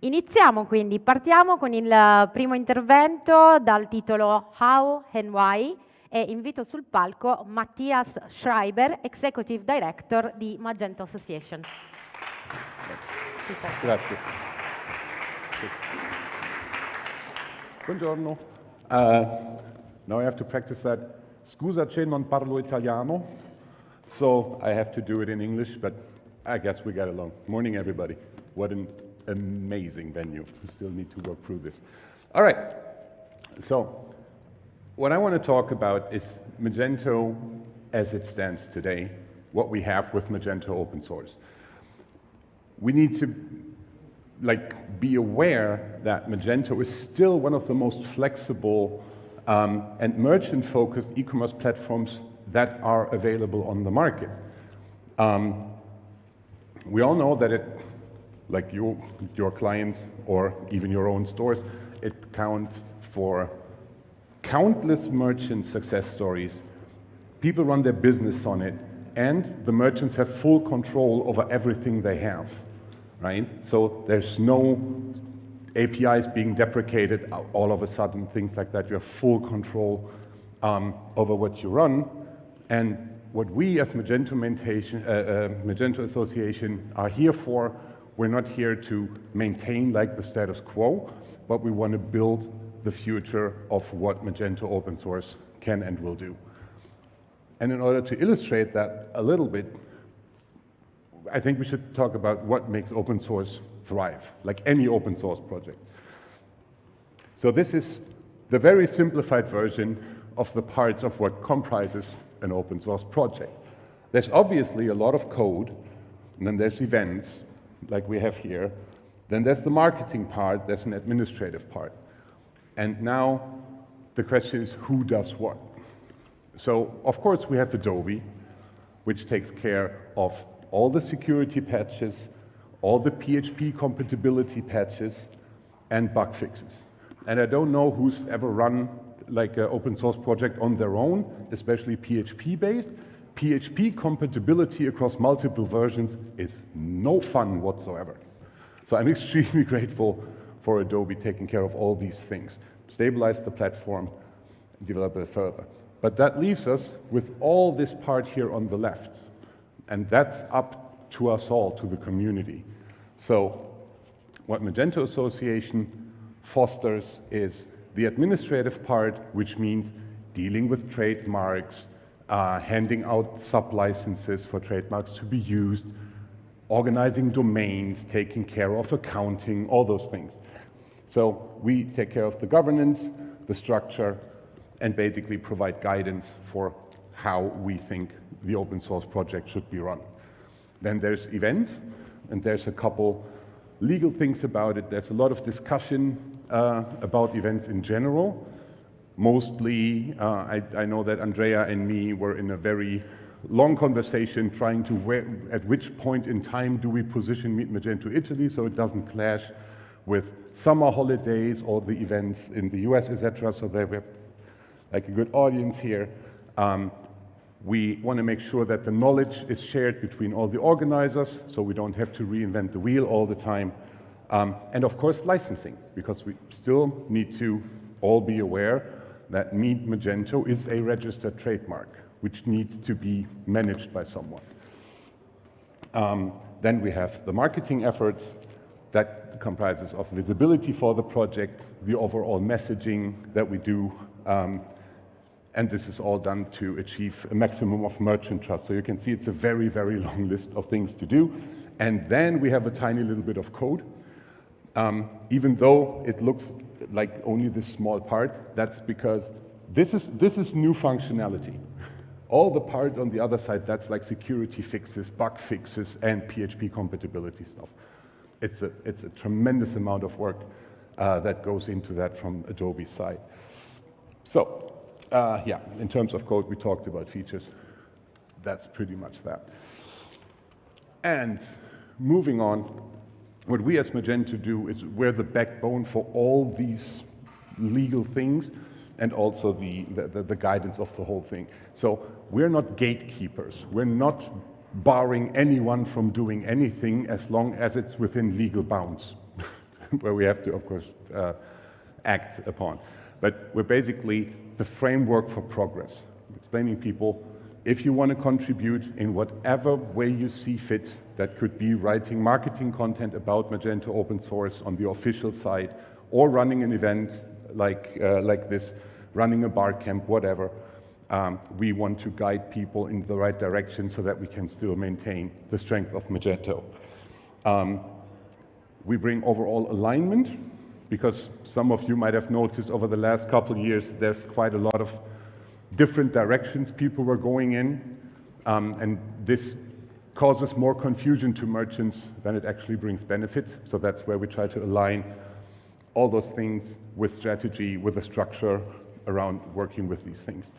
Iniziamo quindi, partiamo con il primo intervento dal titolo How and Why e invito sul palco Mathias Schreiber, Executive Director di Magento Association. Grazie. Buongiorno. Now I have to practice that. Scusaci, non parlo italiano, so I have to do it in English, but I guess we get along. Morning, everybody. What an amazing venue. We still need to work through this. All right. So what I want to talk about is Magento as it stands today, what we have with Magento open source. We need to be aware that Magento is still one of the most flexible and merchant-focused e-commerce platforms that are available on the market. We all know that it, like your clients or even your own stores, it counts for countless merchant success stories. People run their business on it, and the merchants have full control over everything they have, right? So there's no APIs being deprecated all of a sudden, things like that. You have full control over what you run. And what we as Magento Association are here for, we're not here to maintain the status quo, but we want to build the future of what Magento open source can and will do. And in order to illustrate that a little bit, I think we should talk about what makes open source thrive, like any open source project. So this is the very simplified version of the parts of what comprises an open source project. There's obviously a lot of code, and then there's events, like we have here. Then there's the marketing part, there's an administrative part. And now the question is, who does what? So, of course, we have Adobe, which takes care of all the security patches, all the PHP compatibility patches, and bug fixes. And I don't know who's ever run an open source project on their own, especially PHP-based. PHP compatibility across multiple versions is no fun whatsoever. So I'm extremely grateful for Adobe taking care of all these things, stabilize the platform, develop it further. But that leaves us with all this part here on the left. And that's up to us all, to the community. So what Magento Association fosters is the administrative part, which means dealing with trademarks, handing out sub-licenses for trademarks to be used, organizing domains, taking care of accounting, all those things. So we take care of the governance, the structure, and basically provide guidance for how we think the open source project should be run. Then there's events, and there's a couple legal things about it. There's a lot of discussion about events in general. Mostly, I know that Andrea and me were in a very long conversation trying to at which point in time do we position Meet Magento Italy so it doesn't clash with summer holidays or the events in the US, etc. So that we have a good audience here. We want to make sure that the knowledge is shared between all the organizers, so we don't have to reinvent the wheel all the time. And of course, licensing, because we still need to all be aware that Meet Magento is a registered trademark, which needs to be managed by someone. Then we have the marketing efforts that comprises of visibility for the project, the overall messaging that we do, and this is all done to achieve a maximum of merchant trust. So you can see it's a very, very long list of things to do. And then we have a tiny little bit of code. Even though it looks like only this small part, that's because this is new functionality. All the part on the other side, that's like security fixes, bug fixes, and PHP compatibility stuff. It's a tremendous amount of work that goes into that from Adobe's side. So, yeah, in terms of code, we talked about features. That's pretty much that. And moving on, what we as Magento do is we're the backbone for all these legal things and also the guidance of the whole thing. So we're not gatekeepers. We're not barring anyone from doing anything as long as it's within legal bounds. where we have to, of course, act upon. But we're basically the framework for progress, explaining people, if you want to contribute in whatever way you see fit, that could be writing marketing content about Magento open source on the official side, or running an event like this, running a bar camp, whatever. We want to guide people in the right direction so that we can still maintain the strength of Magento. We bring overall alignment, because some of you might have noticed over the last couple of years there's quite a lot of different directions people were going in, and this causes more confusion to merchants than it actually brings benefits. So that's where we try to align all those things with strategy, with a structure around working with these things.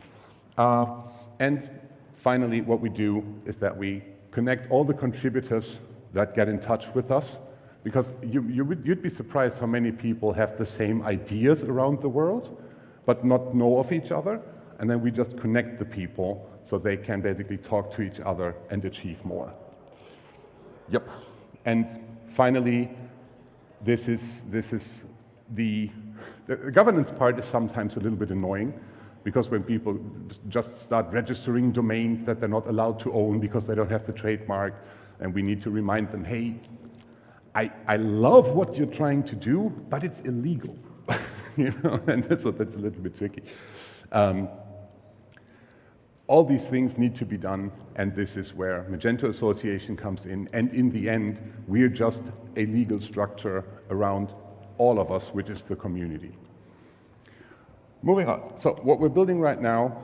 And finally, what we do is that we connect all the contributors that get in touch with us, because you'd be surprised how many people have the same ideas around the world, but not know of each other. And then we just connect the people so they can basically talk to each other and achieve more. Yep. And finally, this is the governance part is sometimes a little bit annoying, because when people just start registering domains that they're not allowed to own because they don't have the trademark, and we need to remind them, hey, I love what you're trying to do, but it's illegal. You know, and so that's a little bit tricky. All these things need to be done, and this is where Magento Association comes in, and in the end, we're just a legal structure around all of us, which is the community. Moving on, so what we're building right now,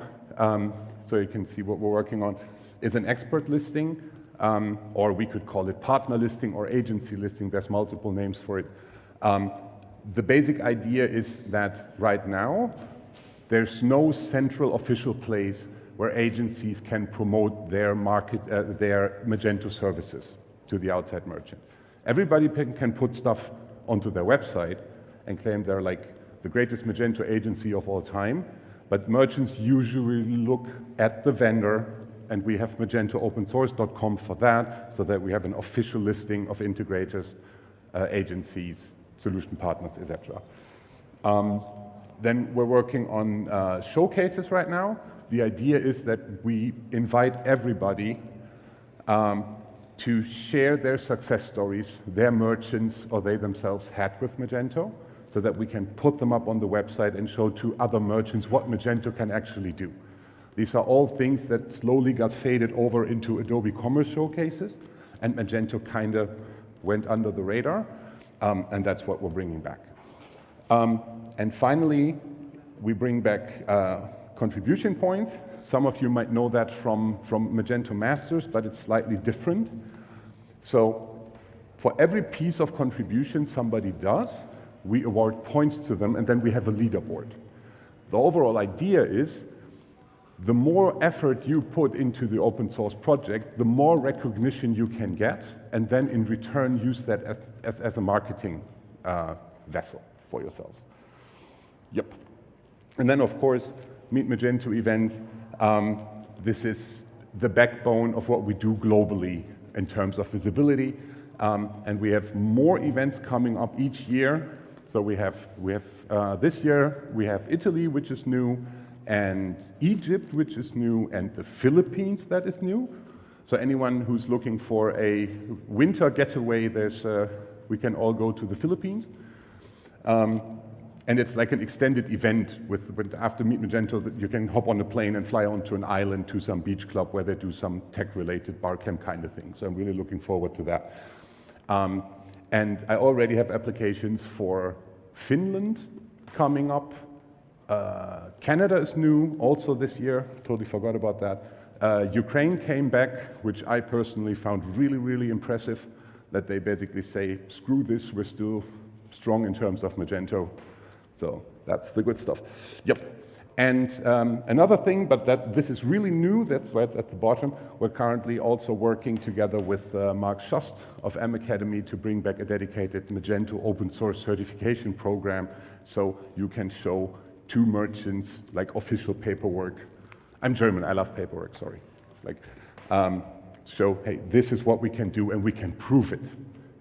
so you can see what we're working on, is an expert listing, or we could call it partner listing or agency listing. There's multiple names for it. The basic idea is that right now, there's no central official place where agencies can promote their their Magento services to the outside merchant. Everybody can put stuff onto their website and claim they're like the greatest Magento agency of all time, but merchants usually look at the vendor, and we have magentoopensource.com for that, so that we have an official listing of integrators, agencies, solution partners, etc. Then we're working on showcases right now. The idea is that we invite everybody to share their success stories, their merchants or they themselves had with Magento, so that we can put them up on the website and show to other merchants what Magento can actually do. These are all things that slowly got faded over into Adobe Commerce showcases, and Magento kind of went under the radar, and that's what we're bringing back. And finally, we bring back contribution points. Some of you might know that from Magento Masters, but it's slightly different. So for every piece of contribution somebody does, we award points to them, and then we have a leaderboard. The overall idea is the more effort you put into the open source project, the more recognition you can get, and then in return use that as a marketing vessel for yourselves. Yep. And then, of course, Meet Magento events. This is the backbone of what we do globally in terms of visibility. And we have more events coming up each year. So we have this year, we have Italy, which is new, and Egypt, which is new, and the Philippines, that is new. So anyone who's looking for a winter getaway, we can all go to the Philippines. And it's like an extended event with after Meet Magento, that you can hop on a plane and fly onto an island to some beach club where they do some tech-related bar camp kind of thing. So I'm really looking forward to that. And I already have applications for Finland coming up. Canada is new also this year. Totally forgot about that. Ukraine came back, which I personally found really, really impressive, that they basically say, screw this, we're still strong in terms of Magento. So that's the good stuff. Yep. And another thing, but this is really new, that's why it's at the bottom, we're currently also working together with Mark Schust of M Academy to bring back a dedicated Magento open source certification program, so you can show to merchants like official paperwork. I'm German, I love paperwork, sorry. It's like, show, hey, this is what we can do and we can prove it.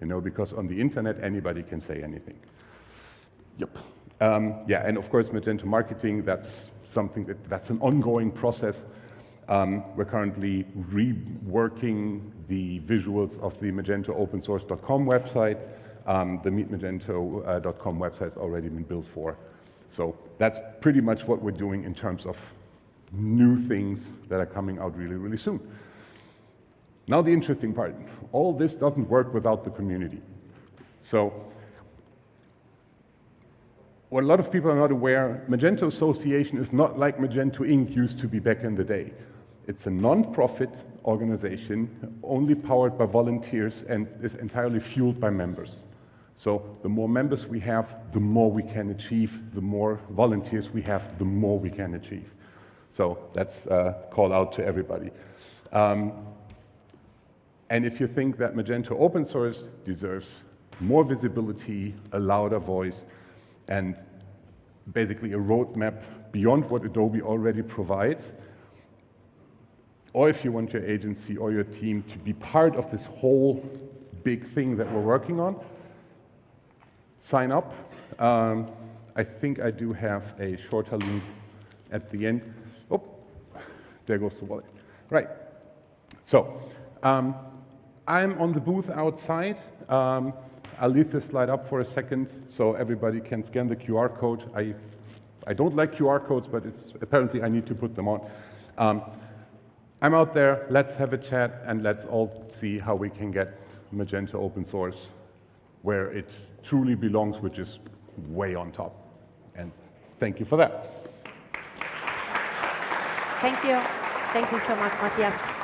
you know, because on the internet, anybody can say anything. Yep. Yeah, and of course, Magento marketing, that's something that's an ongoing process. We're currently reworking the visuals of the MagentoOpenSource.com website. The meetmagento.com website's already been built for. So that's pretty much what we're doing in terms of new things that are coming out really, really soon. Now the interesting part. All this doesn't work without the community. So what a lot of people are not aware, Magento Association is not like Magento Inc. used to be back in the day. It's a non-profit organization, only powered by volunteers and is entirely fueled by members. So the more members we have, the more we can achieve. The more volunteers we have, the more we can achieve. So that's a call out to everybody. And if you think that Magento open source deserves more visibility, a louder voice, and basically a roadmap beyond what Adobe already provides, or if you want your agency or your team to be part of this whole big thing that we're working on, sign up. I think I do have a shorter link at the end. Oh, there goes the wallet. Right. So I'm on the booth outside. I'll leave this slide up for a second so everybody can scan the QR code. I don't like QR codes, but apparently I need to put them on. I'm out there. Let's have a chat and let's all see how we can get Magento open source where it truly belongs, which is way on top. And thank you for that. Thank you. Thank you so much, Mathias.